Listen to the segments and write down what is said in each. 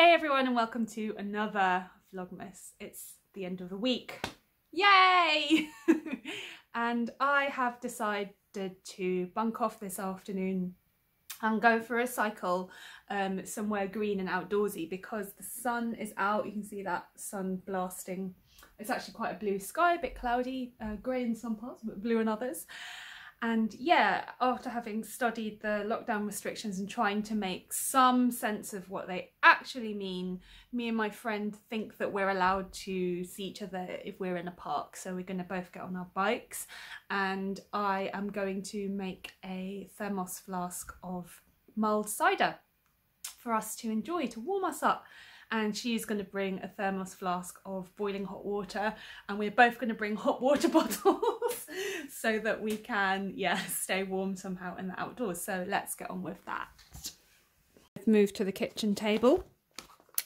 Hey everyone and welcome to another Vlogmas. It's the end of the week. Yay! And I have decided to bunk off this afternoon and go for a cycle somewhere green and outdoorsy because the sun is out. You can see that sun blasting. It's actually quite a blue sky, a bit cloudy, grey in some parts, but blue in others. And yeah, after having studied the lockdown restrictions and trying to make some sense of what they actually mean, me and my friend think that we're allowed to see each other if we're in a park. So we're going to both get on our bikes and I am going to make a thermos flask of mulled cider for us to enjoy, to warm us up. And she's going to bring a thermos flask of boiling hot water, and we're both going to bring hot water bottles so that we can, yeah, stay warm somehow in the outdoors. So let's get on with that. Let's move to the kitchen table.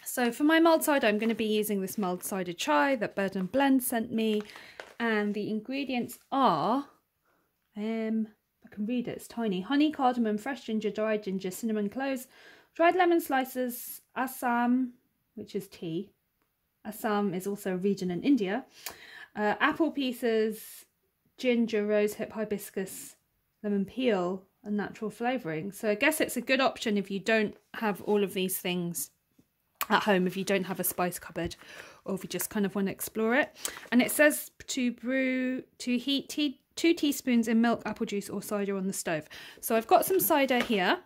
So for my mulled cider, I'm going to be using this Mulled Cider Chai that Bird and Blend sent me, and the ingredients are, I can read it, it's tiny: honey, cardamom, fresh ginger, dried ginger, cinnamon cloves, dried lemon slices, Assam, which is tea. Assam is also a region in India. Apple pieces, ginger, rosehip, hibiscus, lemon peel, and natural flavouring. So I guess it's a good option if you don't have all of these things at home, if you don't have a spice cupboard, or if you just kind of want to explore it. And it says to heat 2 teaspoons in milk, apple juice, or cider on the stove. So I've got some cider here.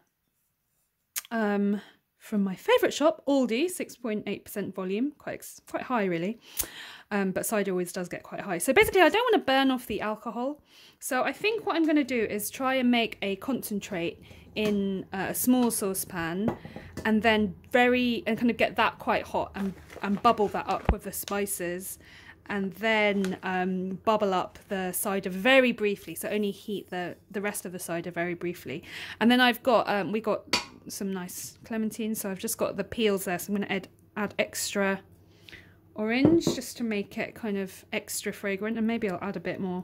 From my favourite shop, Aldi, 6.8% volume, quite high really, but cider always does get quite high. So basically I don't want to burn off the alcohol, so I think what I'm going to do is try and make a concentrate in a small saucepan and then kind of get that quite hot and bubble that up with the spices, and then bubble up the cider very briefly, so only heat the rest of the cider very briefly. And then I've got we got some nice clementines, so I've just got the peels there, so I'm going to add extra orange just to make it kind of extra fragrant, and maybe I'll add a bit more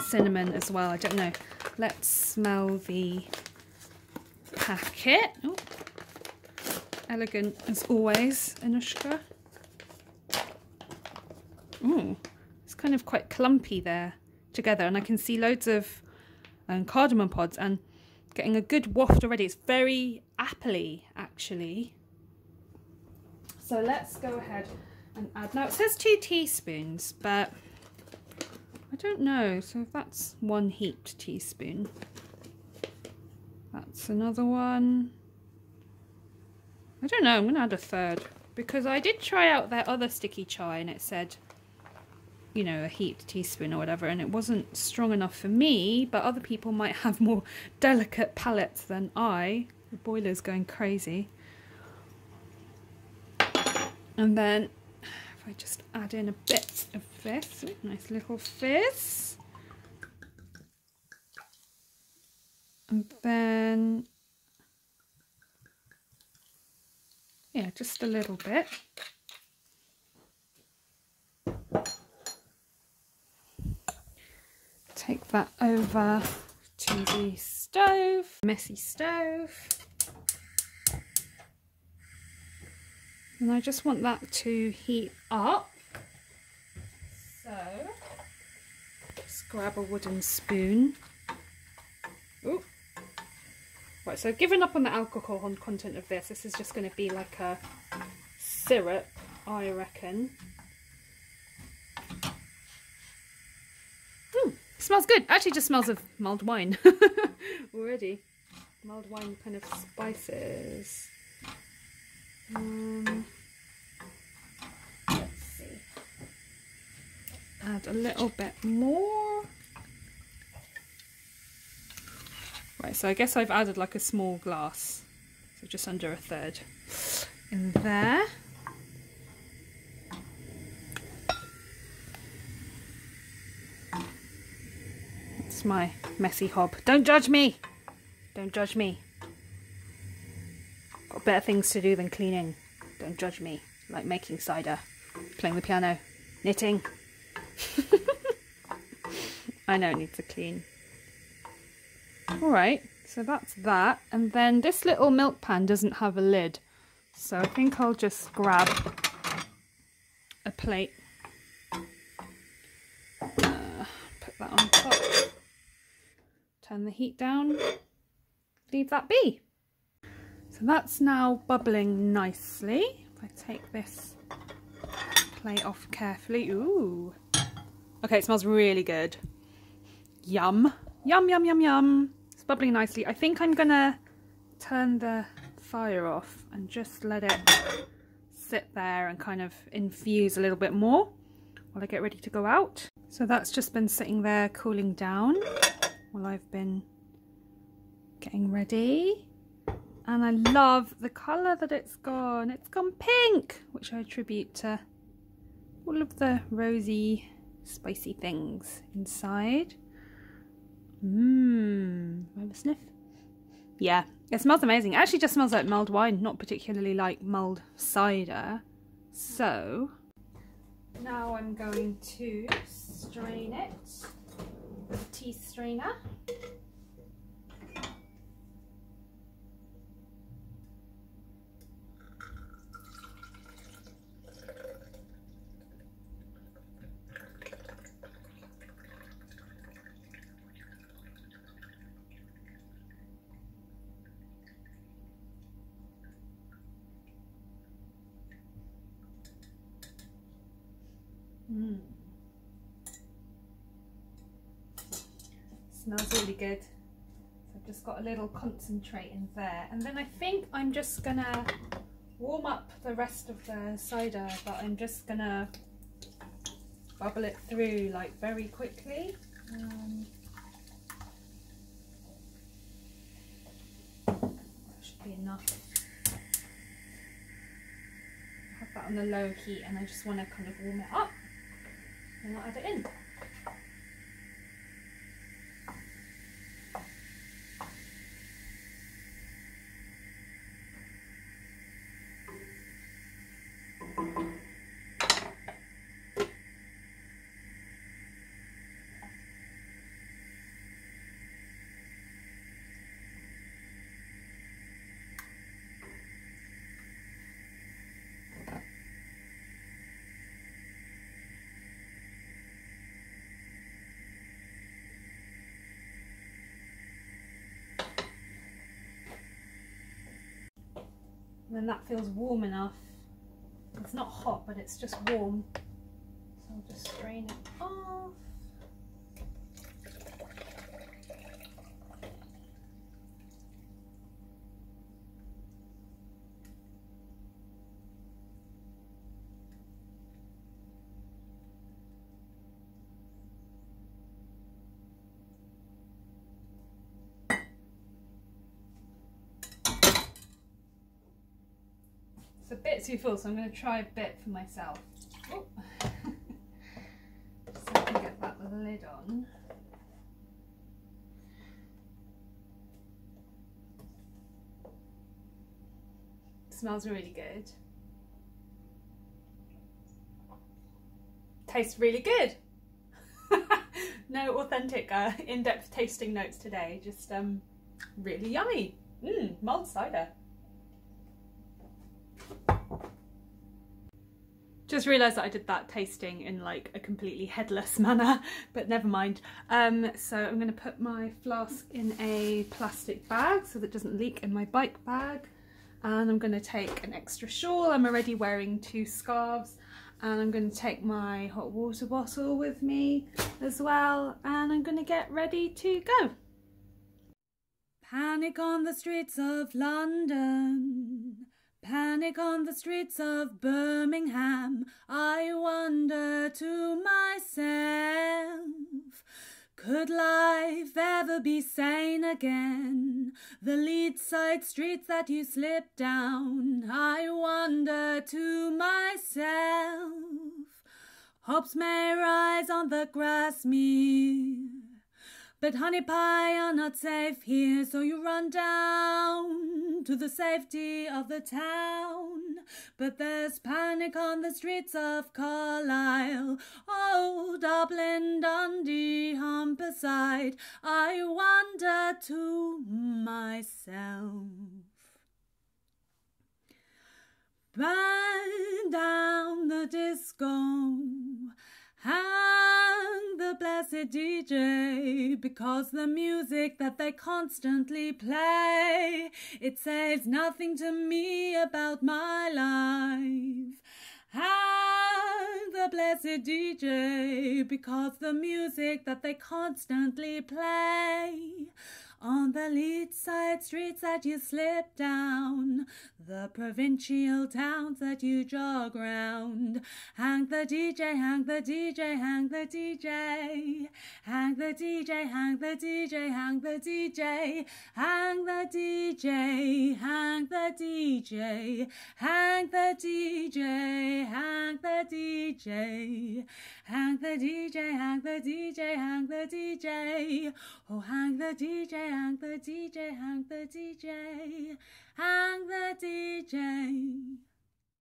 cinnamon as well, I don't know. Let's smell the packet. Oh, elegant as always, Anushka. Ooh, it's kind of quite clumpy there together, and I can see loads of cardamom pods and getting a good waft already. It's very appley actually. So let's go ahead and add. Now it says 2 teaspoons, but I don't know. So if that's 1 heaped teaspoon, that's another one. I don't know. I'm going to add a third because I did try out their other sticky chai and it said, you know, a heaped teaspoon or whatever, and it wasn't strong enough for me, but other people might have more delicate palates than I. The boiler's going crazy. And then if I just add in a bit of this, nice little fizz, and then yeah, just a little bit. Take that over to the stove, messy stove, and I just want that to heat up, so just grab a wooden spoon. Ooh. Right, so I've given up on the alcohol content of this. This is just going to be like a syrup, I reckon. Smells good. Actually just smells of mulled wine already. Mulled wine kind of spices. Let's see. Add a little bit more. Right, so I guess I've added like a small glass. So just under a third in there. My messy hob. Don't judge me. Don't judge me. Got better things to do than cleaning. Don't judge me. Like making cider, playing the piano, knitting. I know it needs a clean. Alright, so that's that. And then this little milk pan doesn't have a lid. So I think I'll just grab a plate, put that on top, turn the heat down, leave that be. So that's now bubbling nicely. If I take this plate off carefully, ooh. Okay, it smells really good. Yum, yum, yum, yum, yum. It's bubbling nicely. I think I'm gonna turn the fire off and just let it sit there and kind of infuse a little bit more while I get ready to go out. So that's just been sitting there cooling down while I've been getting ready. And I love the colour that it's gone. It's gone pink, which I attribute to all of the rosy, spicy things inside. Have a sniff? Yeah, it smells amazing. It actually just smells like mulled wine, not particularly like mulled cider. So now I'm going to strain it with a tea strainer. Smells really good. So I've just got a little concentrate in there, and then I think I'm just gonna warm up the rest of the cider, but I'm just gonna bubble it through like very quickly. That should be enough. Have that on the low heat, and I just want to kind of warm it up, and I'll add it in. And then that feels warm enough. It's not hot, but it's just warm. So I'll just strain it off. It's a bit too full, so I'm going to try a bit for myself. Oh. So I can get that lid on. It smells really good. Tastes really good. No authentic in-depth tasting notes today, just really yummy. Mulled cider. Just realised that I did that tasting in like a completely headless manner, but never mind. So I'm going to put my flask in a plastic bag so that it doesn't leak in my bike bag, and I'm going to take an extra shawl. I'm already wearing 2 scarves, and I'm going to take my hot water bottle with me as well, and I'm going to get ready to go. Panic on the streets of London. Panic on the streets of Birmingham. I wonder to myself, could life ever be sane again? The lead side streets that you slip down. I wonder to myself, hopes may rise on the grass mere, but honey pie are not safe here, so you run down to the safety of the town. But there's panic on the streets of Carlisle, oh, Dublin, Dundee, Humberside. I wonder to myself, Burn down the disco, hang the blessed DJ, because the music that they constantly play, it says nothing to me about my life. Hang the blessed DJ, because the music that they constantly play, on the lead side streets that you slip down, the provincial towns that you jog round. Hang the DJ, hang the DJ, hang the DJ. Hang the DJ, hang the DJ, hang the DJ. Hang the DJ, hang the DJ. Hang the DJ, hang the DJ. Hang the DJ, hang the DJ, hang the DJ. Oh, hang the DJ, hang the DJ, hang the DJ. Hang the DJ.